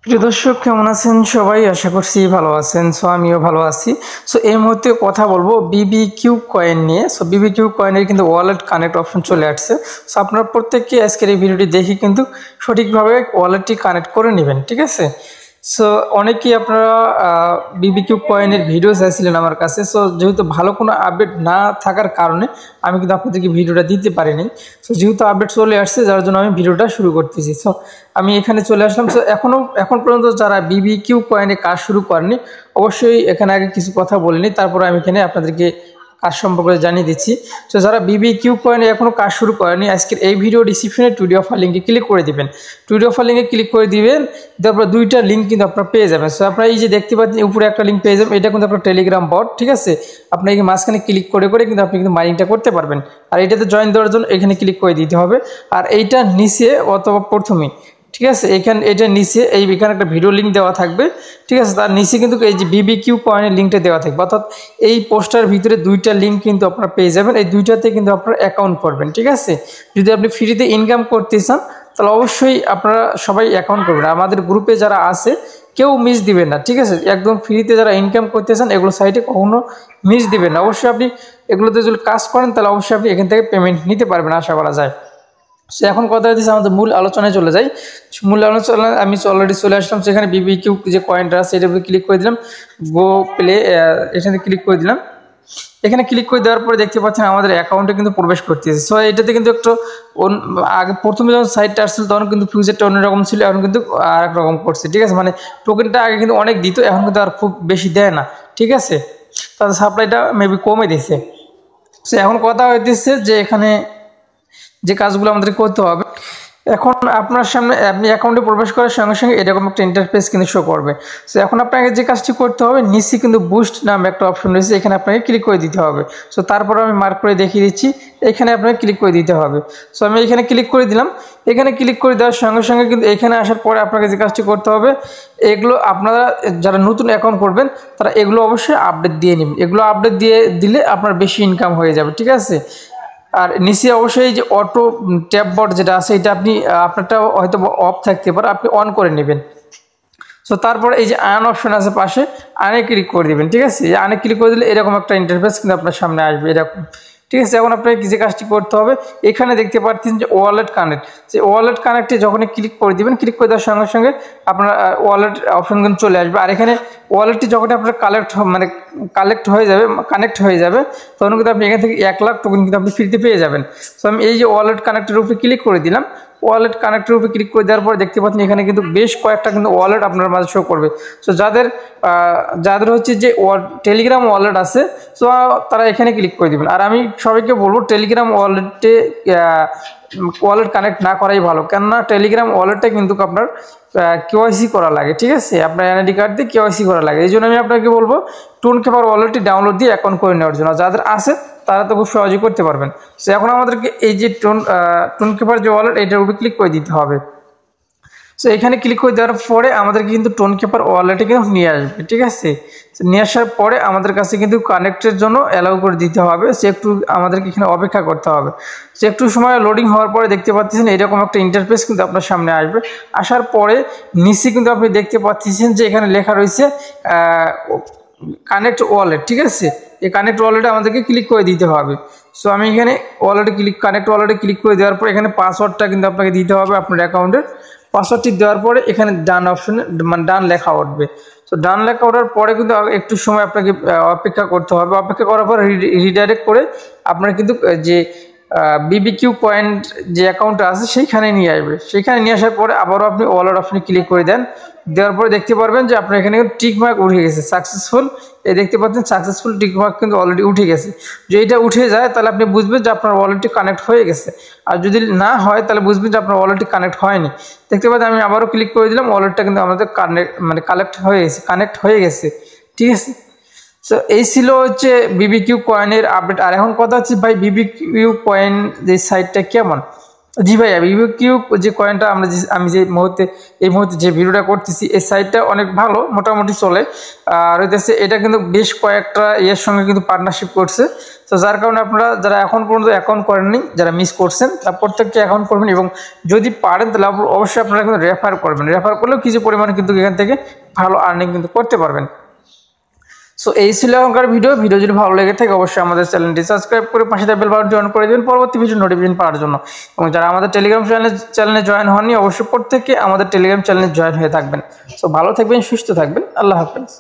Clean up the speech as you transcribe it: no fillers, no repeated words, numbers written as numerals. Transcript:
প্রিয় দর্শক, কেমন আছেন সবাই? আশা করছি ভালো আছেন। আমিও ভালো আছি। এই মুহূর্তে কথা বলবো বিবিকিউ কয়েন নিয়ে। বিবিকিউ কয়েনের কিন্তু ওয়ালেট কানেক্ট অপশন চলে আসছে। আপনারা প্রত্যেককে আজকের এই ভিডিওটি দেখে কিন্তু সঠিকভাবে ওয়ালেটটি কানেক্ট করে নেবেন, ঠিক আছে? অনেকেই আপনারা বিবিকিউ কয়েনের ভিডিও চাইছিলেন আমার কাছে। যেহেতু ভালো কোনো আপডেট না থাকার কারণে আমি কিন্তু আপনাদেরকে ভিডিওটা দিতে পারিনি। যেহেতু আপডেট চলে আসছে, যার জন্য আমি ভিডিওটা শুরু করতেছি। আমি এখানে চলে আসলাম। এখন পর্যন্ত যারা বিবিকিউ কয়েনে কাজ শুরু করেনি, অবশ্যই এখানে আগে কিছু কথা বলিনি, তারপর আমি এখানে আপনাদেরকে কাজ সম্পর্কে জানিয়ে দিচ্ছি। যারা বিবিকিউ কয়েনে এখনও কাজ শুরু করেনি, আজকের এই ভিডিও ডিসক্রিপশনে টুডে অফার লিঙ্কে ক্লিক করে দিবেন। টুডে অফার লিঙ্কে ক্লিক করে দিবেন, তারপর দুইটা লিঙ্ক কিন্তু আপনারা পেয়ে যাবেন। আপনারা এই যে দেখতে পাচ্ছেন উপরে একটা লিঙ্ক পেয়ে যাবেন, এটা কিন্তু আপনার টেলিগ্রাম বট, ঠিক আছে? আপনাকে মাঝখানে ক্লিক করে কিন্তু আপনি কিন্তু মাইনিংটা করতে পারবেন। আর এটাতে জয়েন দেওয়ার জন্য এখানে ক্লিক করে দিতে হবে। আর এইটা নিচে অথবা প্রথমেই, ঠিক আছে, এটা নিচে এখানে একটা ভিডিও লিঙ্ক দেওয়া থাকবে, ঠিক আছে? তার নিচে কিন্তু এই যে বিবিকিউ কয়েনের লিঙ্কটা দেওয়া থাকবে, অর্থাৎ এই পোস্টার ভিতরে দুইটা লিঙ্ক কিন্তু আপনারা পেয়ে যাবেন। এই দুইটাতে কিন্তু আপনারা অ্যাকাউন্ট করবেন, ঠিক আছে? যদি আপনি ফ্রিতে ইনকাম করতে চান তাহলে অবশ্যই আপনারা সবাই অ্যাকাউন্ট করবেন। আমাদের গ্রুপে যারা আছে কেউ মিস দিবেন না, ঠিক আছে? একদম ফ্রিতে যারা ইনকাম করতে চান এগুলো সাইটে কখনো মিস দিবেন না। অবশ্যই আপনি এগুলোতে যদি কাজ করেন তাহলে অবশ্যই আপনি এখান থেকে পেমেন্ট নিতে পারবেন, আশা করা যায়। এখন কথা হচ্ছে আমাদের মূল আলোচনায় চলে যাই। মূল আলোচনায় আমি অলরেডি চলে আসলাম। সেখানে বিবিকিউ যে কয়েনটা আছে এটার উপরে ক্লিক করে দিলাম, গো প্লে, এখানে ক্লিক করে দিলাম। এখানে ক্লিক করে দেওয়ার পরে দেখতে পাচ্ছেন আমাদের অ্যাকাউন্টে কিন্তু প্রবেশ করতেছে। এটাতে কিন্তু একটু আগে প্রথমে যখন সাইটটা আসছিল তখন কিন্তু ফিউচারটা অন্যরকম ছিল, এখন কিন্তু আর এক রকম করছে, ঠিক আছে? মানে টোকেনটা আগে কিন্তু অনেক দিত, এখন কিন্তু আর খুব বেশি দেয় না, ঠিক আছে? তাদের সাপ্লাইটা মেবি কমে দিচ্ছে। এখন কথা হইতেছে যে এখানে যে কাজগুলো আমাদের করতে হবে, এখন আপনার সামনে আপনি অ্যাকাউন্টে প্রবেশ করার সঙ্গে সঙ্গে এরকম একটা ইন্টারফেস কিন্তু শো করবে। এখন আপনাকে যে কাজটি করতে হবে, নিচে কিন্তু বুস্ট নামে একটা অপশন রয়েছে, এখানে আপনাকে ক্লিক করে দিতে হবে। তারপর আমি মার্ক করে দেখিয়ে দিচ্ছি, এখানে আপনাকে ক্লিক করে দিতে হবে। আমি এখানে ক্লিক করে দিলাম। এখানে ক্লিক করে দেওয়ার সঙ্গে সঙ্গে কিন্তু এখানে আসার পরে আপনাকে যে কাজটি করতে হবে, এগুলো আপনারা যারা নতুন অ্যাকাউন্ট করবেন তারা এগুলো অবশ্যই আপডেট দিয়ে নেবেন। এগুলো আপডেট দিলে আপনার বেশি ইনকাম হয়ে যাবে, ঠিক আছে? আর নিচে অবশ্যই যে অটো ট্যাব বট যেটা আছে, এটা আপনি আপনারটা হয়তো অফ থাকতে পারে, আপনি অন করে নেবেন। তারপরে এই যে আন অপশন আছে পাশে, আনে ক্লিক করে দেবেন, ঠিক আছে? আনে ক্লিক করে দিলে এরকম একটা ইন্টারফেস কিন্তু আপনার সামনে আসবে, এরকম, ঠিক আছে? এখন আপনাকে যে কাজটি করতে হবে, এখানে দেখতে পাচ্ছেন যে ওয়ালেট কানেক্ট, যে ওয়ালেট কানেক্টে যখনই ক্লিক করে দিবেন, ক্লিক করে দেওয়ার সঙ্গে সঙ্গে আপনার ওয়ালেট অপশন কিন্তু চলে আসবে। আর এখানে ওয়ালেটটি যখন আপনার কানেক্ট হয়ে যাবে তখন কিন্তু আপনি এখান থেকে 1 লাখ টোকেন কিন্তু আপনি ফ্রিতে পেয়ে যাবেন। আমি এই যে ওয়ালেট কানেক্টের উপরে ক্লিক করে দিলাম। ওয়ালেট কানেক্টের উপরে ক্লিক করে দেওয়ার পর দেখতে পাচ্ছেন এখানে কিন্তু বেশ কয়েকটা কিন্তু ওয়ালেট আপনার মাঝে শো করবে। যাদের হচ্ছে যে টেলিগ্রাম ওয়ালেট আছে, তারা এখানে ক্লিক করে দেবেন। আর আমি সবাইকে বলবো টেলিগ্রাম ওয়ালেট কানেক্ট না করাই ভালো, কেননা টেলিগ্রাম ওয়ালেটটা কিন্তু আপনার কেওয়াইসি করা লাগে, ঠিক আছে? আপনার এনআইডি কার্ড দিয়ে কেওয়াইসি করা লাগে। এই জন্য আমি আপনাকে বলবো টোনকেপার ওয়ালেটটি ডাউনলোড দিয়ে অ্যাকাউন্ট করে নেওয়ার জন্য। যাদের আছে তারা তো খুব সহজেই করতে পারবেন। এখন আমাদেরকে এই যে টোনকেপার যে ওয়ালেট, এটার উপরে ক্লিক করে দিতে হবে। এখানে ক্লিক করে দেওয়ার পরে আমাদেরকে কিন্তু টোনকেপার ওয়ালেটে কিন্তু নিয়ে আসবে, ঠিক আছে? নিয়ে আসার পরে আমাদের কাছে কিন্তু কানেক্টের জন্য অ্যালাউ করে দিতে হবে। একটু আমাদেরকে এখানে অপেক্ষা করতে হবে। একটু সময় লোডিং হওয়ার পরে দেখতে পাচ্ছেন এরকম একটা ইন্টারফেস কিন্তু আপনার সামনে আসবে। আসার পরে নিচে কিন্তু আপনি দেখতে পাচ্ছেন যে এখানে লেখা রয়েছে কানেক্ট ওয়ালেট, ঠিক আছে? এই কানেক্ট ওয়ালেটে আমাদেরকে ক্লিক করে দিতে হবে। আমি এখানে কানেক্ট ওয়ালেটে ক্লিক করে দেওয়ার পর এখানে পাসওয়ার্ডটা কিন্তু আপনাকে দিতে হবে আপনার অ্যাকাউন্টের। পাসওয়ার্ডটি দেওয়ার পরে এখানে ডান অপশনে ডান লেখা উঠবে। ডান লেখা ওঠার পরে কিন্তু একটু সময় আপনাকে অপেক্ষা করতে হবে। অপেক্ষা করার পর রিডাইরেক্ট করে আপনার কিন্তু যে বিবিকিউ পয়েন্ট যে অ্যাকাউন্টটা আছে সেইখানে নিয়ে আসবে। সেইখানে নিয়ে আসার পরে আবারও আপনি ওয়ালেট অপশনে ক্লিক করে দেন। দেওয়ার পরে দেখতে পারবেন যে আপনার এখানে টিক মার্ক উঠে গেছে, সাকসেসফুল। এই দেখতে পাচ্ছেন সাকসেসফুল টিক মার্ক কিন্তু অলরেডি উঠে গেছে। যদি এটা উঠে যায় তাহলে আপনি বুঝবেন যে আপনার ওয়ালেটটি কানেক্ট হয়ে গেছে। আর যদি না হয় তাহলে বুঝবেন যে আপনার ওয়ালেটটি কানেক্ট হয়নি। দেখতে পাচ্ছেন আমি আবারও ক্লিক করে দিলাম, ওয়ালেটটা কিন্তু আমাদের কানেক্ট হয়ে গেছে, ঠিক আছে? এই ছিল হচ্ছে বিবিকিউ কয়েনের আপডেট। আর এখন কথা হচ্ছে ভাই বিবিকিউ কয়েন যে সাইটটা কেমন, জি ভাইয়া, বিবিকিউ যে কয়েনটা আমি যে এই মুহূর্তে যে ভিডিওটা করতেছি, এই সাইটটা অনেক ভালো, মোটামুটি চলে। আর হইতেছে এটা কিন্তু বেশ কয়েকটা ইয়ের সঙ্গে কিন্তু পার্টনারশিপ করছে। তো যার কারণে আপনারা যারা এখন পর্যন্ত অ্যাকাউন্ট করেননি, যারা মিস করছেন, তারা প্রত্যেককে অ্যাকাউন্ট করবেন এবং যদি পারেন তাহলে অবশ্যই আপনারা কিন্তু রেফার করবেন। রেফার করলেও কিছু পরিমাণে কিন্তু এখান থেকে ভালো আর্নিং কিন্তু করতে পারবেন। সো এই ছিল এখনকার ভিডিও। যদি ভালো লেগে থাকে অবশ্যই আমাদের চ্যানেলটি সাবস্ক্রাইব করে পাশে বেল বাটনটি অন করে দেবেন পরবর্তী ভিডিও নোটিফিকেশন পাওয়ার জন্য। এবং যারা আমাদের টেলিগ্রাম চ্যানেলে জয়েন হননি, অবশ্যই প্রত্যেককে আমাদের টেলিগ্রাম চ্যানেলে জয়েন হয়ে থাকবেন। সো ভালো থাকবেন, সুস্থ থাকবেন, আল্লাহ হাফেজ।